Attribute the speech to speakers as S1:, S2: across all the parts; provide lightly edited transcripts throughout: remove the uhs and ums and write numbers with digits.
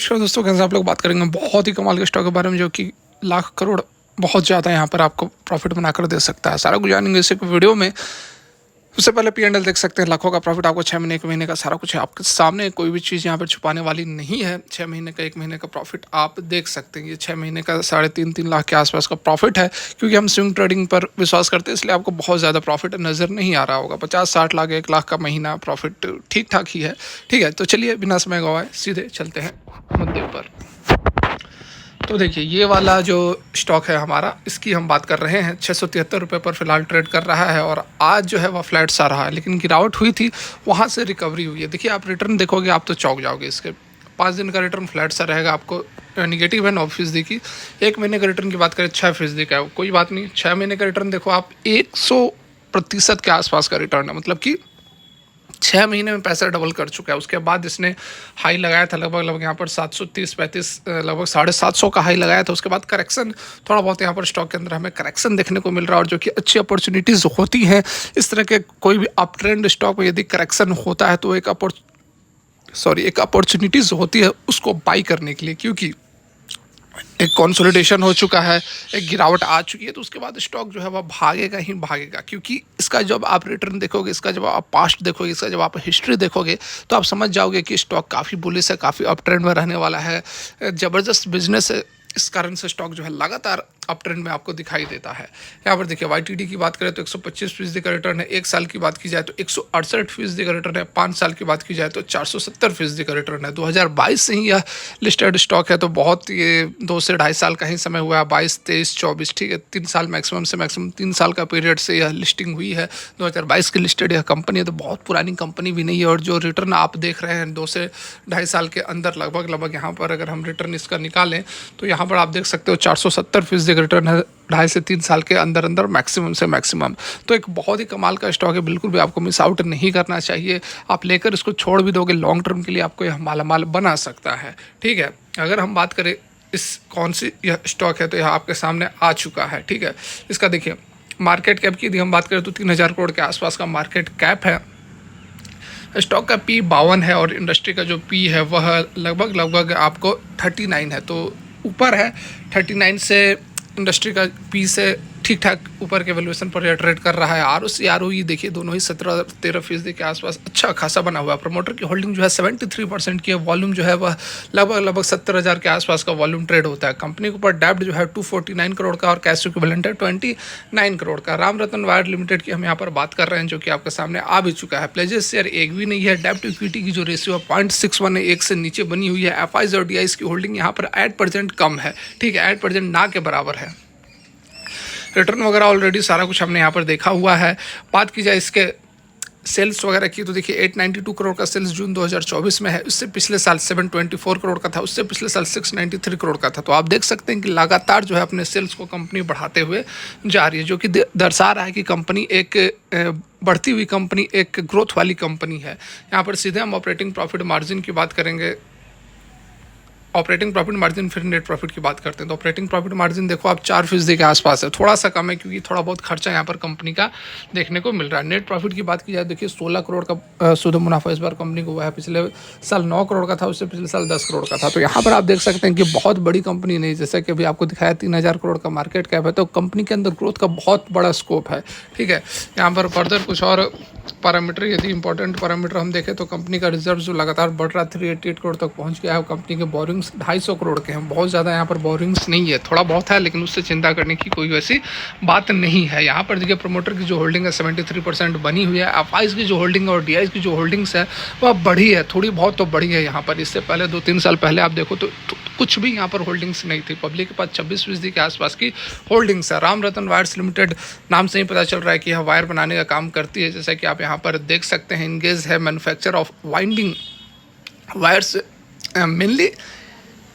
S1: नमस्कार दोस्तों, कैसे आप लोग बात करेंगे बहुत ही कमाल के स्टॉक के बारे में जो कि लाख करोड़ बहुत ज़्यादा यहाँ पर आपको प्रॉफिट बनाकर दे सकता है। सारा कुछ जानेंगे इस एक वीडियो में। उससे पहले P&L देख सकते हैं, लाखों का प्रॉफिट आपको 6 महीने, 1 महीने का सारा कुछ है आपके सामने। कोई भी चीज़ यहाँ पर छुपाने वाली नहीं है। 6 महीने का, 1 महीने का प्रॉफिट आप देख सकते हैं। ये 6 महीने का 3.5 लाख के आसपास का प्रॉफिट है, क्योंकि हम स्विंग ट्रेडिंग पर विश्वास करते हैं, इसलिए आपको बहुत ज़्यादा प्रॉफिट नज़र नहीं आ रहा होगा। 50-60 लाख, 1 लाख का महीना प्रॉफिट ठीक ठाक ही है। ठीक है, तो चलिए बिना समय गवाए सीधे चलते हैं मुद्दे पर। तो देखिए, ये वाला जो स्टॉक है हमारा, इसकी हम बात कर रहे हैं। 673 रुपये पर फिलहाल ट्रेड कर रहा है और आज जो है वह फ्लैट सा रहा है, लेकिन गिरावट हुई थी, वहाँ से रिकवरी हुई है। देखिए, आप रिटर्न देखोगे आप तो चौंक जाओगे। इसके 5 दिन का रिटर्न फ्लैट सा रहेगा, आपको निगेटिव है 9% की। 1 महीने का रिटर्न की बात करें 6% का है, कोई बात नहीं। 6 महीने का रिटर्न देखो आप, 100% के आसपास का रिटर्न है, मतलब कि 6 महीने में पैसा डबल कर चुका है। उसके बाद इसने हाई लगाया था लगभग यहाँ पर 730-35, लगभग 750 का हाई लगाया था। उसके बाद करेक्शन थोड़ा बहुत यहाँ पर स्टॉक के अंदर हमें करेक्शन देखने को मिल रहा है, और जो कि अच्छी अपॉर्चुनिटीज़ होती हैं इस तरह के कोई भी अप ट्रेंड स्टॉक में यदि करेक्शन होता है तो एक अपॉर्चुनिटीज़ होती है उसको बाई करने के लिए, क्योंकि एक कंसोलिडेशन हो चुका है, एक गिरावट आ चुकी है। तो उसके बाद स्टॉक जो है वह भागेगा ही भागेगा, क्योंकि इसका जब आप रिटर्न देखोगे, इसका जब आप पास्ट देखोगे, इसका जब आप हिस्ट्री देखोगे, तो आप समझ जाओगे कि स्टॉक काफ़ी बुलिश है, काफ़ी अप ट्रेंड में रहने वाला है, ज़बरदस्त बिजनेस है। इस कारण से स्टॉक जो है लगातार अप ट्रेंड में आपको दिखाई देता है। यहाँ पर देखिए, YTD की बात करें तो 125% का रिटर्न है। 1 साल की बात की जाए तो 168% का रिटर्न है। 5 साल की बात की जाए तो 470% का रिटर्न है। 2022 से ही यह लिस्टेड स्टॉक है, तो बहुत ये 2 से 2.5 साल का ही समय हुआ है। 22, 23, 24, ठीक है, 3 साल मैक्सिमम से मैक्सिमम 3 साल का पीरियड से यह लिस्टिंग हुई है। 2022 की लिस्टेड यह कंपनी है, तो बहुत पुरानी कंपनी भी नहीं है। और जो रिटर्न आप देख रहे हैं 2 से 2.5 साल के अंदर लगभग यहाँ पर अगर हम रिटर्न इसका निकालें तो यहाँ पर आप देख सकते हो 470% का रिटर्न है 2.5 से 3 साल के अंदर अंदर मैक्सिमम से मैक्सिमम। तो एक बहुत ही कमाल का स्टॉक है, बिल्कुल भी आपको मिस आउट नहीं करना चाहिए। आप लेकर इसको छोड़ भी दोगे, लॉन्ग टर्म के लिए आपको यह मालामाल बना सकता है। ठीक है, अगर हम बात करें इस कौन सी यह स्टॉक है, तो यह आपके सामने आ चुका है। ठीक है, इसका देखिए मार्केट कैप की यदि हम बात करें तो 3000 करोड़ के आसपास का मार्केट कैप है। स्टॉक का P 52 है और इंडस्ट्री का जो P है वह लगभग आपको 39 है, तो ऊपर है 39 से। इंडस्ट्री का P से ठीक ठाक ऊपर के वैल्यूएशन पर यह ट्रेड कर रहा है। ROE देखिए, दोनों ही 17-13% के आसपास अच्छा खासा बना हुआ है। प्रमोटर की होल्डिंग जो है 73% की है। वॉल्यूम जो है वह लगभग 70,000 के आसपास का वॉल्यूम ट्रेड होता है। कंपनी के ऊपर डेब्ट जो है 249 करोड़ का और कैश इक्विवेलेंट है 29 करोड़ का। राम रतन वायर लिमिटेड की हम यहाँ पर बात कर रहे हैं, जो कि आपके सामने आ भी चुका है। प्लेजेस शेयर एक भी नहीं है। डेब्ट इक्विटी की जो रेशियो है 0.61 है, 1 से नीचे बनी हुई है। FIs और DIs की होल्डिंग यहाँ पर 8% कम है। ठीक है, 8% ना के बराबर है। रिटर्न वगैरह ऑलरेडी सारा कुछ हमने यहाँ पर देखा हुआ है। बात की जाए इसके सेल्स वगैरह की, तो देखिए 892 करोड़ का सेल्स जून 2024 में है। उससे पिछले साल 724 करोड़ का था, उससे पिछले साल 693 करोड़ का था। तो आप देख सकते हैं कि लगातार जो है अपने सेल्स को कंपनी बढ़ाते हुए जा रही है, जो कि दर्शा रहा है कि कंपनी एक बढ़ती हुई कंपनी, एक ग्रोथ वाली कंपनी है। यहाँ पर सीधे हम ऑपरेटिंग प्रॉफिट मार्जिन की बात करेंगे। ऑपरेटिंग प्रॉफिट मार्जिन, फिर नेट प्रॉफिट की बात करते हैं। तो ऑपरेटिंग प्रॉफिट मार्जिन देखो आप 4% के आसपास है, थोड़ा सा कम है, क्योंकि थोड़ा बहुत खर्चा यहाँ पर कंपनी का देखने को मिल रहा है। नेट प्रॉफिट की बात की जाए, देखिए 16 करोड़ का शुद्ध मुनाफा इस बार कंपनी को हुआ है। पिछले साल 9 करोड़ का था, उससे पिछले साल 10 करोड़ का था। तो यहाँ पर आप देख सकते हैं कि बहुत बड़ी कंपनी नहीं, जैसा कि अभी आपको दिखाया 3000 करोड़ का मार्केट कैप है, तो कंपनी के अंदर ग्रोथ का बहुत बड़ा स्कोप है। ठीक है, यहाँ पर फर्दर कुछ और पैरामीटर, यदि इंपॉर्टेंट पैरामीटर हम देखें तो कंपनी का रिजर्व जो लगातार बढ़ रहा है 388 करोड़ तक पहुंच गया है। कंपनी के बोरिंग्स 250 करोड़ के हैं, बहुत ज़्यादा यहाँ पर बोरिंग्स नहीं है, थोड़ा बहुत है, लेकिन उससे चिंता करने की कोई वैसी बात नहीं है। यहाँ पर देखिए प्रमोटर की जो होल्डिंग है 73% बनी हुई है। FIs की जो होल्डिंग है और DIs की जो होल्डिंग्स है वह बढ़ी है, थोड़ी बहुत तो बढ़ी है यहाँ पर। इससे पहले 2-3 साल पहले आप देखो तो कुछ भी यहाँ पर होल्डिंग्स नहीं थी। पब्लिक के पास 26% के आसपास की होल्डिंग्स है। राम रतन वायर्स लिमिटेड नाम से ही पता चल रहा है कि यह वायर बनाने का काम करती है, जैसा कि आप यहाँ पर देख सकते हैं। इंगेज है manufacture of winding wires, mainly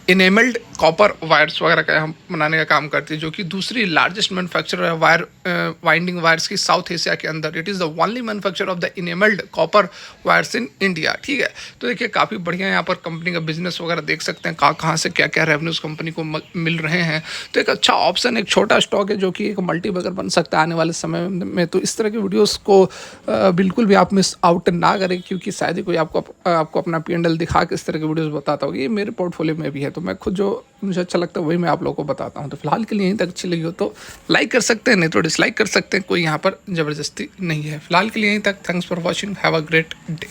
S1: enamelled copper wires वगैरह का हम बनाने का काम करती है, जो कि दूसरी लार्जेस्ट मैन्युफैक्चरर है वायर वाइंडिंग वायर्स की साउथ एशिया के अंदर। It is the only manufacturer of the enabled copper wires in India. ठीक है, तो देखिए काफ़ी बढ़िया यहाँ पर कंपनी का बिजनेस वगैरह देख सकते हैं, कहाँ से क्या क्या रेवेन्यूज़ कंपनी को मिल रहे हैं। तो एक अच्छा ऑप्शन, एक छोटा स्टॉक है जो कि एक मल्टीबैगर बन सकता है आने वाले समय में। तो इस तरह की वीडियोज़ को बिल्कुल भी आप मिस आउट ना करें, क्योंकि शायद ही कोई आपको अपना P&L दिखा के इस तरह की वीडियोस बताता होगा। ये मेरे पोर्टफोलियो में भी है, तो मैं खुद जो मुझे अच्छा लगता है वही मैं आप लोगों को बताता हूँ। तो फिलहाल के लिए यहीं तक अच्छी लगी हो तो लाइक कर सकते हैं, नहीं तो डिसलाइक कर सकते हैं, कोई यहाँ पर ज़बरदस्ती नहीं है। फिलहाल के लिए यहीं तक। Thanks for watching, have a great day.